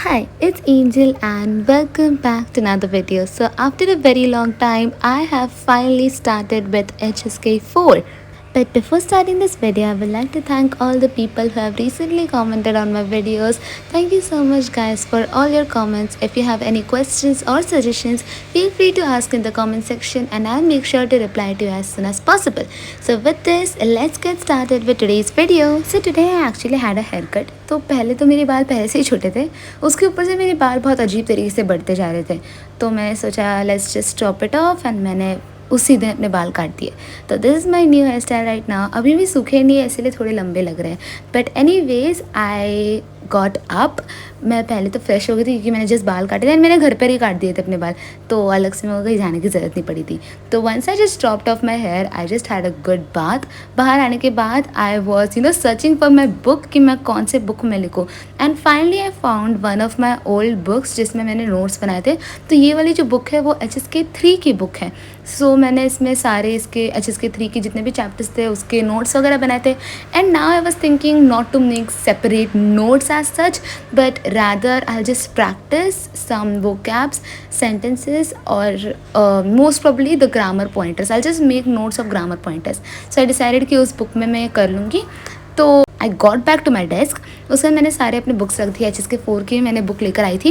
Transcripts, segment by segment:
Hi, it's Angel and welcome back to another video. So after a very long time, I have finally started with HSK 4. But before starting this video, I would like to thank all the people who have recently commented on my videos. Thank you so much guys for all your comments. If you have any questions or suggestions, feel free to ask in the comment section and I'll make sure to reply to you as soon as possible. So with this, let's get started with today's video. So today I actually had a haircut. तो पहले तो मेरे बाल पहले से ही छोटे थे, उसके ऊपर से मेरे बाल बहुत अजीब तरीके से बढ़ते जा रहे थे, तो मैं सोचा let's just chop it off and मैंने उसी दिन अपने बाल काट दिए. तो this is my new hair style right now. अभी भी सूखे नहीं है इसलिए थोड़े लंबे लग रहे हैं, but any ways I got up. मैं पहले तो फ्रेश हो गई थी क्योंकि मैंने जस्ट बाल काटे थे एंड मैंने घर पर ही काट दिए थे अपने बाल, तो अलग से मेरे को कहीं जाने की ज़रूरत नहीं पड़ी थी. तो once I just stopped off my hair, I just had a good bath. बाहर आने के बाद I was searching for my book कि मैं कौन से बुक में लिखूँ, and finally I found one of my old books जिसमें मैंने नोट्स बनाए थे. तो ये वाली जो बुक है वो HSK 3 की बुक है. सो मैंने इसमें सारे इसके HSK 3 के जितने भी चैप्टर्स थे उसके नोट्स वगैरह बनाए थे. And now I was thinking not to make separate notes as such, but rather I'll just practice some vocabs, sentences, or most probably the grammar pointers. I'll just make notes of grammar pointers. So I decided कि उस book में मैं कर लूँगी. तो I got back to my desk. उसके बाद मैंने सारे अपने बुक्स रख दिए. HSK 4 की मैंने बुक लेकर आई थी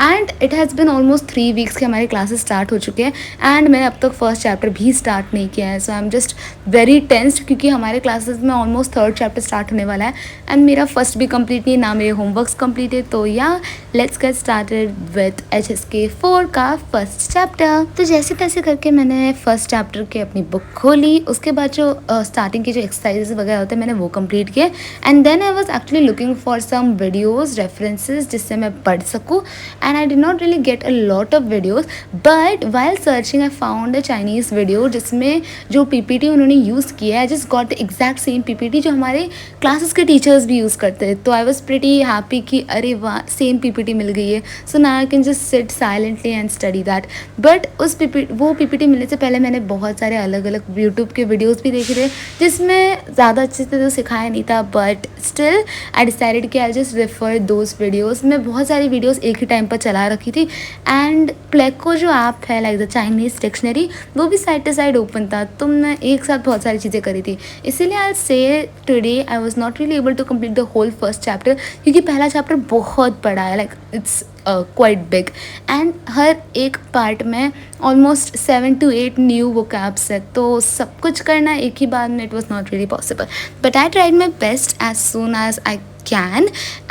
and it has been almost 3 weeks के हमारे क्लासेस स्टार्ट हो चुके हैं एंड मैंने अब तक फर्स्ट चैप्टर भी स्टार्ट नहीं किया है. So I am just very tensed क्योंकि हमारे क्लासेस में ऑलमोस्ट थर्ड चैप्टर स्टार्ट होने वाला है एंड मेरा फर्स्ट भी कंप्लीट नहीं है, ना मेरे होमवर्क्स कंप्लीट है. तो या let's get started with HSK 4 का फर्स्ट चैप्टर. तो जैसे तैसे करके मैंने फर्स्ट चैप्टर की अपनी बुक खोली. उसके बाद जो स्टार्टिंग की जो एक्सरसाइजेस वगैरह होते हैं मैंने वो कंप्लीट किए and then I was actually looking for some videos references जिससे मैं पढ़ सकूँ. And I did not really get a lot of videos, but while searching I found a Chinese video जिसमें जो PPT उन्होंने यूज़ किया है, just got the exact same PPT जो हमारे क्लासेस के टीचर्स भी यूज़ करते हैं. तो आई वॉज प्रिटी हैप्पी कि अरे वाह सेम PPT मिल गई है. So now I can just sit silently and study that. But उस वो PPT मिलने से पहले मैंने बहुत सारे अलग अलग यूट्यूब के वीडियोज़ भी देखे थे जिसमें ज़्यादा अच्छे से तो सिखाया नहीं था, बट स्टिल आई डिसाइडेड कि I just refer those videos. मैं बहुत सारी वीडियोज़ एक ही टाइम पर चला रखी थी एंड प्लेको जो ऐप है लाइक द चाइनीज़ डिक्शनरी वो भी साइड टू साइड ओपन था, तो मैं एक साथ बहुत सारी चीज़ें करी थी. इसीलिए I said today I was not really able to complete the whole first chapter क्योंकि पहला चैप्टर बहुत बड़ा है, like it's quite big and हर एक पार्ट में ऑलमोस्ट 7 to 8 न्यू vocabs है. तो सब कुछ करना एक ही बार में it was not really possible, but I tried my best as soon as I can,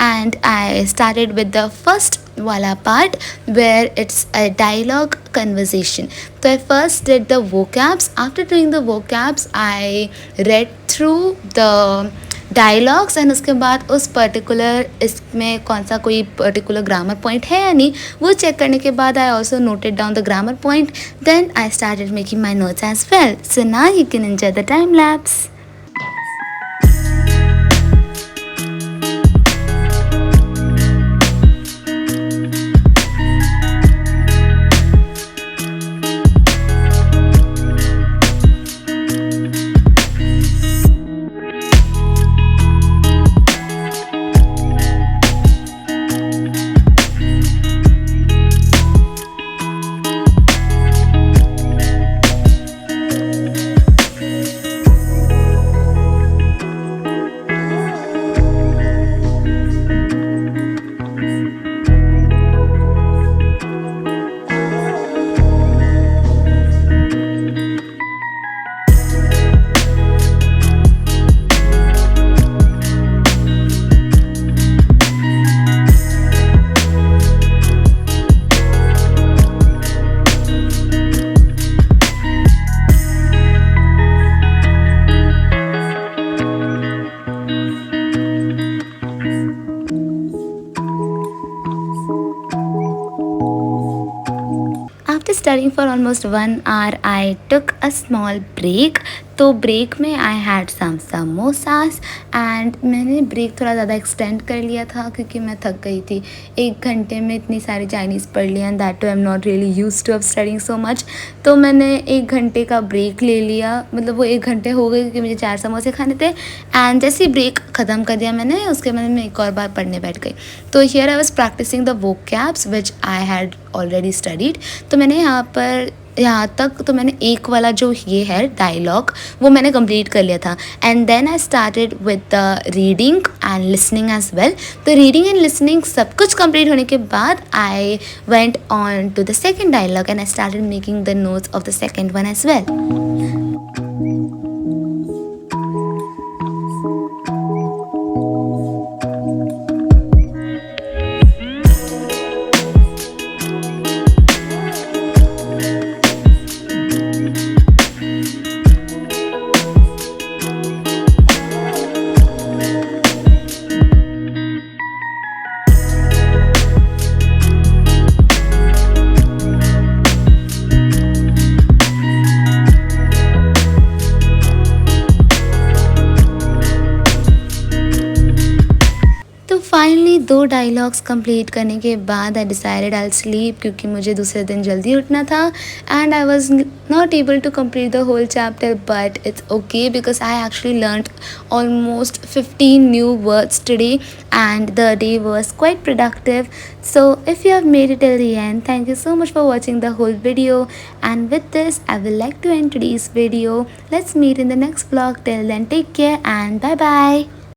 and I started with the first wala part where it's a dialogue conversation. So I first did the vocabs. After doing the vocabs I read through the dialogues and उसके बाद उस particular इसमें कौन सा कोई particular grammar point है या नहीं वो चेक करने के बाद I also noted down the grammar point. Then I started making my notes as well. So now you can enjoy the time lapse. After studying for almost 1 hour, I took a small break तो break में I had some samosas and मैंने break थोड़ा ज़्यादा extend कर लिया था क्योंकि मैं थक गई थी। 1 घंटे में इतनी सारी चाइनीज़ पढ़ लिया and that too I am not really used to of studying so much. तो मैंने 1 घंटे का ब्रेक ले लिया, मतलब वो 1 घंटे हो गए क्योंकि मुझे 4 समोसे खाने थे एंड जैसे ही ब्रेक ख़त्म कर दिया मैंने, उसके बाद मैं एक और बार पढ़ने बैठ गई। तो here I was practising the vocabs which I had already studied. तो मैंने यहाँ तक तो मैंने एक वाला जो ये है डायलॉग वो मैंने कंप्लीट कर लिया था and then I started with the reading and listening as well. तो रीडिंग एंड लिसनिंग सब कुछ कंप्लीट होने के बाद I went on to the second dialogue and I started making the notes of the second one as well. तो finally 2 dialogues complete करने के बाद आई डिसाइडेड आई स्लीप क्योंकि मुझे दूसरे दिन जल्दी उठना था and I was not able to complete the whole chapter but it's okay because I actually learned almost 15 new words today and the day was quite productive. So if you have made it till the end, thank you so much for watching the whole video, and with this I will like to end today's video. Let's meet in the next vlog. Till then, take care and bye bye.